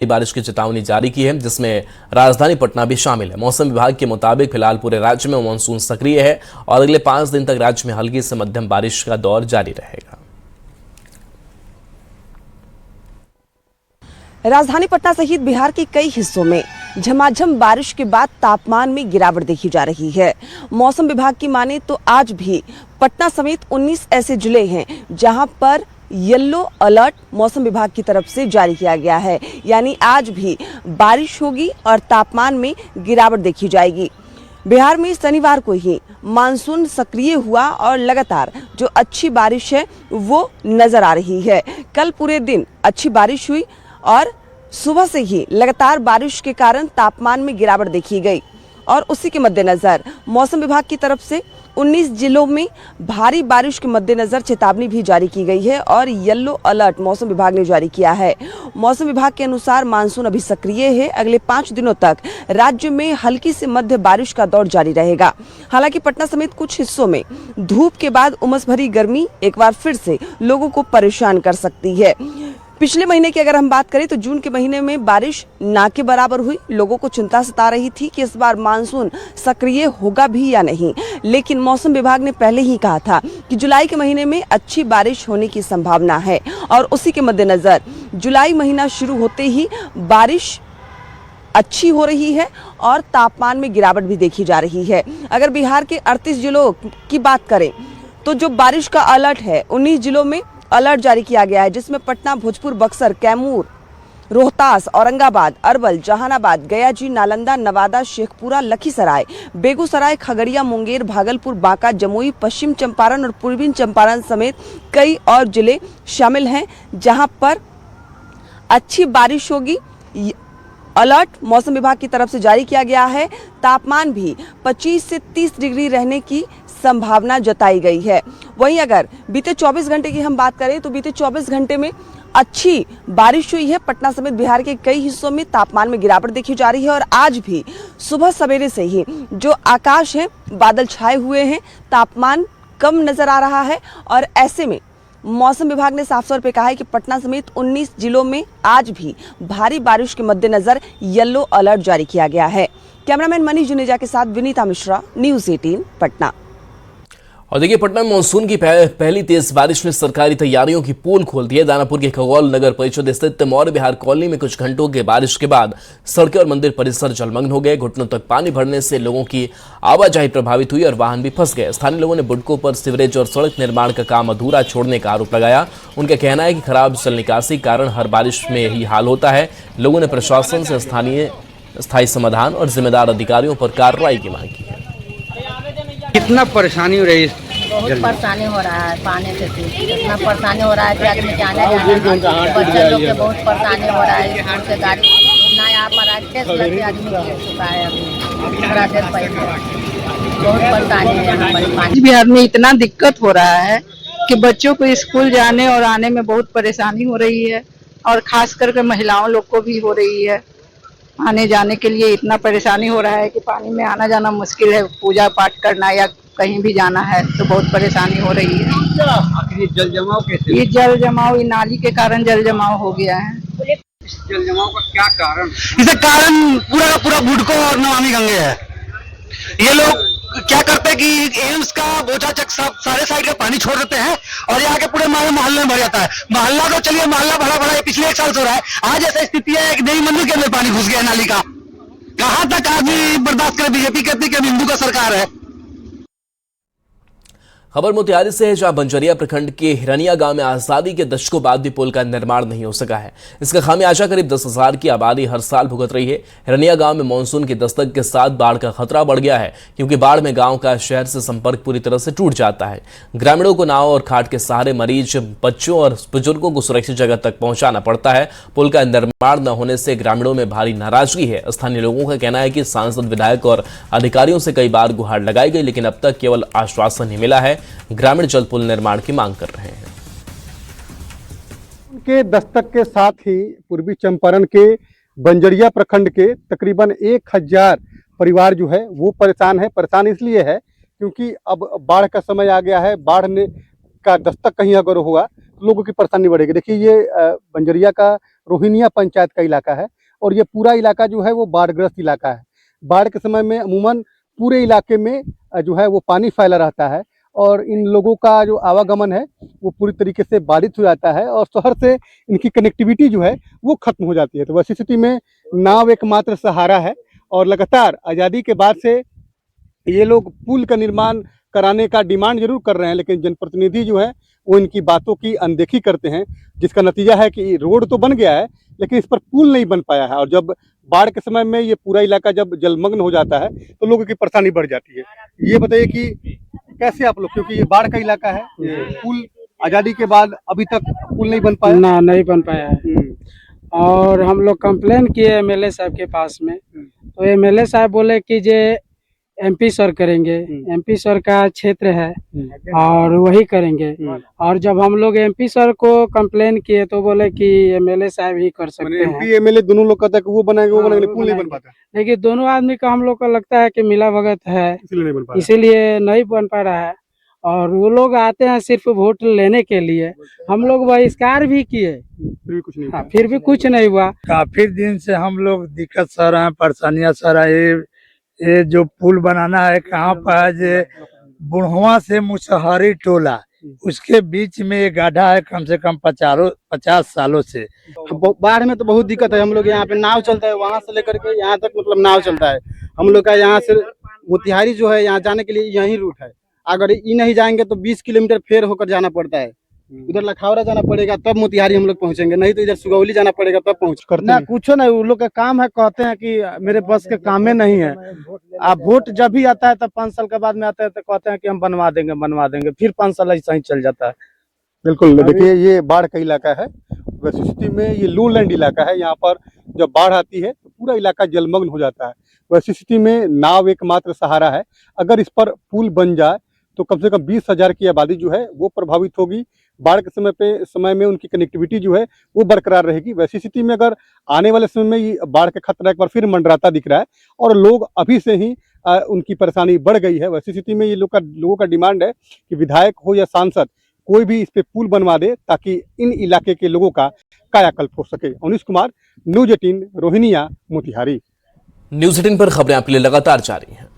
बारिश की चेतावनी जारी की है, जिसमें राजधानी पटना भी शामिल है। मौसम विभाग के मुताबिक फिलहाल पूरे राज्य में मानसून सक्रिय है और अगले 5 दिन तक राज्य में हल्की से मध्यम बारिश का दौर जारी रहेगा। राजधानी पटना सहित बिहार के कई हिस्सों में झमाझम बारिश के बाद तापमान में गिरावट देखी जा रही है। मौसम विभाग की माने तो आज भी पटना समेत 19 ऐसे जिले हैं जहां पर येलो अलर्ट मौसम विभाग की तरफ से जारी किया गया है। यानी आज भी बारिश होगी और तापमान में गिरावट देखी जाएगी। बिहार में शनिवार को ही मानसून सक्रिय हुआ और लगातार जो अच्छी बारिश है वो नजर आ रही है। कल पूरे दिन अच्छी बारिश हुई और सुबह से ही लगातार बारिश के कारण तापमान में गिरावट देखी गई और उसी के मद्देनजर मौसम विभाग की तरफ से 19 जिलों में भारी बारिश के मद्देनजर चेतावनी भी जारी की गई है और येलो अलर्ट मौसम विभाग ने जारी किया है। मौसम विभाग के अनुसार मानसून अभी सक्रिय है। अगले 5 दिनों तक राज्य में हल्की से मध्य बारिश का दौर जारी रहेगा। हालांकि पटना समेत कुछ हिस्सों में धूप के बाद उमस भरी गर्मी एक बार फिर से लोगों को परेशान कर सकती है। पिछले महीने की अगर हम बात करें तो जून के महीने में बारिश ना के बराबर हुई। लोगों को चिंता सता रही थी कि इस बार मानसून सक्रिय होगा भी या नहीं, लेकिन मौसम विभाग ने पहले ही कहा था कि जुलाई के महीने में अच्छी बारिश होने की संभावना है और उसी के मद्देनजर जुलाई महीना शुरू होते ही बारिश अच्छी हो रही है और तापमान में गिरावट भी देखी जा रही है। अगर बिहार के 38 जिलों की बात करें तो जो बारिश का अलर्ट है 19 जिलों में अलर्ट जारी किया गया है, जिसमें पटना, भोजपुर, बक्सर, कैमूर, रोहतास, औरंगाबाद, अरवल, जहानाबाद, गयाजी, नालंदा, नवादा, शेखपुरा, लखीसराय, बेगूसराय, खगड़िया, मुंगेर, भागलपुर, बांका, जमुई, पश्चिम चंपारण और पूर्वी चंपारण समेत कई और जिले शामिल हैं जहां पर अच्छी बारिश होगी। अलर्ट मौसम विभाग की तरफ से जारी किया गया है। तापमान भी 25 से 30 डिग्री रहने की संभावना जताई गई है। वहीं अगर बीते 24 घंटे की हम बात करें तो बीते 24 घंटे में अच्छी बारिश हुई है। पटना समेत बिहार के कई हिस्सों में तापमान में गिरावट देखी जा रही है और आज भी सुबह सवेरे से ही जो आकाश है बादल छाए हुए हैं, तापमान कम नजर आ रहा है और ऐसे में मौसम विभाग ने साफ तौर पे कहा है कि पटना समेत 19 जिलों में आज भी भारी बारिश के मद्देनजर येलो अलर्ट जारी किया गया है। कैमरामैन मनीष जुनेजा के साथ विनीता मिश्रा, न्यूज़ 18 पटना। और देखिए, पटना में मानसून की पहली तेज बारिश ने सरकारी तैयारियों की पोल खोल दी है। दानापुर के खगौल नगर परिषद स्थित मौर्य विहार कॉलोनी में कुछ घंटों के बारिश के बाद सड़कें और मंदिर परिसर जलमग्न हो गए। घुटनों तक पानी भरने से लोगों की आवाजाही प्रभावित हुई और वाहन भी फंस गए। स्थानीय लोगों ने बुडकों पर सीवरेज और सड़क निर्माण का काम अधूरा छोड़ने का आरोप लगाया। उनका कहना है कि खराब जल निकासी के कारण हर बारिश में यही हाल होता है। लोगों ने प्रशासन से स्थायी समाधान और जिम्मेदार अधिकारियों पर कार्रवाई की मांग की है। कितना परेशानी हो रही है? बहुत परेशानी हो रहा है पानी से। इतना परेशानी हो रहा है कि आदमी जाने बच्चे लोग के बहुत परेशानी हो रहा है। स्कूल से गाड़ी ना यहाँ पर आदमी गिर चुका है। अभी थोड़ा देर पहले बहुत परेशानी है यहाँ पर पानी। बिहार में इतना दिक्कत हो रहा है कि बच्चों को स्कूल जाने और आने में बहुत परेशानी हो रही है और खास करके महिलाओं लोग को भी हो रही है। आने जाने के लिए इतना परेशानी हो रहा है कि पानी में आना जाना मुश्किल है। पूजा पाठ करना या कहीं भी जाना है तो बहुत परेशानी हो रही है। आखिर जल जमाव कैसे? ये जल जमाव नाली के कारण जल जमाव हो गया है। इस जल जमाव का क्या कारण? इसका कारण पूरा का पूरा बुडको और नमामि गंगे है। ये लोग क्या करते हैं कि एम्स का बोझा चक सारे साइड का पानी छोड़ देते हैं और ये आके पूरे मोहल्ले में भर जाता है। मोहल्ला तो चलिए मोहल्ला भरा भरा है, पिछले 1 साल से हो रहा है। आज ऐसा स्थिति है कि नई मंदिर के अंदर पानी घुस गया नाली का। कहां तक आदमी बर्दाश्त करे? बीजेपी कहती है कि हिंदू का सरकार है। खबर मोतिहारी से है, जहां बंजरिया प्रखंड के हिरनिया गांव में आजादी के दशकों बाद भी पुल का निर्माण नहीं हो सका है। इसका खामियाजा करीब 10,000 की आबादी हर साल भुगत रही है। हिरनिया गांव में मानसून की दस्तक के साथ बाढ़ का खतरा बढ़ गया है, क्योंकि बाढ़ में गांव का शहर से संपर्क पूरी तरह से टूट जाता है। ग्रामीणों को नाव और खाट के सहारे मरीज, बच्चों और बुजुर्गों को सुरक्षित जगह तक पहुंचाना पड़ता है। पुल का निर्माण न होने से ग्रामीणों में भारी नाराजगी है। स्थानीय लोगों का कहना है कि सांसद, विधायक और अधिकारियों से कई बार गुहार लगाई गई, लेकिन अब तक केवल आश्वासन ही मिला है। ग्रामीण जल्द पुल निर्माण की मांग कर रहे हैं। उनके दस्तक के साथ ही पूर्वी चंपारण के बंजरिया प्रखंड के तकरीबन 1000 परिवार जो है वो परेशान है। परेशान इसलिए है क्योंकि अब बाढ़ का समय आ गया है। बाढ़ ने का दस्तक कहीं अगर हुआ लोगों की परेशानी बढ़ेगी। देखिए ये बंजरिया का रोहिनिया पंचायत का इलाका है और ये पूरा इलाका जो है वो बाढ़ग्रस्त इलाका है। बाढ़ के समय में अमूमन पूरे इलाके में जो है वो पानी फैला रहता है और इन लोगों का जो आवागमन है वो पूरी तरीके से बाधित हो जाता है और शहर से इनकी कनेक्टिविटी जो है वो खत्म हो जाती है। तो वैसी स्थिति में नाव एकमात्र सहारा है और लगातार आज़ादी के बाद से ये लोग पुल का निर्माण कराने का डिमांड जरूर कर रहे हैं, लेकिन जनप्रतिनिधि जो है वो इनकी बातों की अनदेखी करते हैं, जिसका नतीजा है कि रोड तो बन गया है लेकिन इस पर पुल नहीं बन पाया है। और जब बाढ़ के समय में ये पूरा इलाका जब जलमग्न हो जाता है तो लोगों की परेशानी बढ़ जाती है। ये बताइए कि कैसे आप लोग, क्योंकि ये बाढ़ का इलाका है, पुल आज़ादी के बाद अभी तक पुल नहीं बन पाया? ना, नहीं बन पाया है। और हम लोग कंप्लेन किए एमएलए साहब के पास में, तो एमएलए साहब बोले कि जे एमपी सर करेंगे, एमपी सर का क्षेत्र है और वही करेंगे। और जब हम लोग एमपी सर को कंप्लेन किए तो बोले कि एमएलए साहब ही कर सकते हैं। एमपी एमएलए दोनों लोग कहते हैं कि वो बनाएंगे वो बनाएंगे, पुल नहीं बन पाता। लेकिन दोनों आदमी का हम लोग को लगता है कि मिला भगत है, इसलिए नहीं बन पा रहा। इसीलिए नहीं बन पा रहा है। और वो लोग आते हैं सिर्फ वोट लेने के लिए। हम लोग बहिष्कार भी किए, फिर भी कुछ नहीं हुआ। फिर भी कुछ नहीं हुआ। काफी दिन से हम लोग दिक्कत सह रहे हैं, परेशानियां सह रहे हैं। ये जो पुल बनाना है कहाँ पर है, जे बुढ़वा से मुसहरी टोला उसके बीच में ये गड्ढा है कम से कम 50 सालों से। बाढ़ में तो बहुत दिक्कत है। हम लोग यहाँ पे नाव चलता है, वहाँ से लेकर के यहाँ तक मतलब नाव चलता है। हम लोग का यहाँ से मोतिहारी जो है यहाँ जाने के लिए यही रूट है। अगर ये नहीं जाएंगे तो 20 किलोमीटर फेर होकर जाना पड़ता है। उधर लखावरा जाना पड़ेगा तब मोतिहारी हम लोग पहुंचेंगे, नहीं तो इधर सुगौली जाना पड़ेगा तब पहुंच करते हैं। कुछ नहीं, उन लोग का काम है, कहते हैं कि मेरे बस के काम में नहीं है। आप वोट जब भी आता है तब 5 साल के बाद में आता है तो कहते हैं कि हम बनवा देंगे, फिर 5 साल ऐसा ही चल जाता है। बिल्कुल, देखिए ये बाढ़ का इलाका है। वैसी स्थिति में ये लोलैंड इलाका है, यहाँ पर जब बाढ़ आती है तो पूरा इलाका जलमग्न हो जाता है। वैसी स्थिति में नाव एकमात्र सहारा है। अगर इस पर पुल बन जाए तो कम से कम 20,000 की आबादी जो है वो प्रभावित होगी। बाढ़ के समय में उनकी कनेक्टिविटी जो है वो बरकरार रहेगी। वैसी स्थिति में अगर आने वाले समय में ये बाढ़ का खतरा एक बार फिर मंडराता दिख रहा है और लोग अभी से ही उनकी परेशानी बढ़ गई है। वैसी स्थिति में ये लोगों का डिमांड है कि विधायक हो या सांसद कोई भी इस पे पुल बनवा दे ताकि इन इलाके के लोगों का कायाकल्प हो सके। अनिश कुमार, न्यूज़ 18, रोहिनिया, मोतिहारी। न्यूज़ 18 पर खबरें आपके लिए लगातार जारी हैं।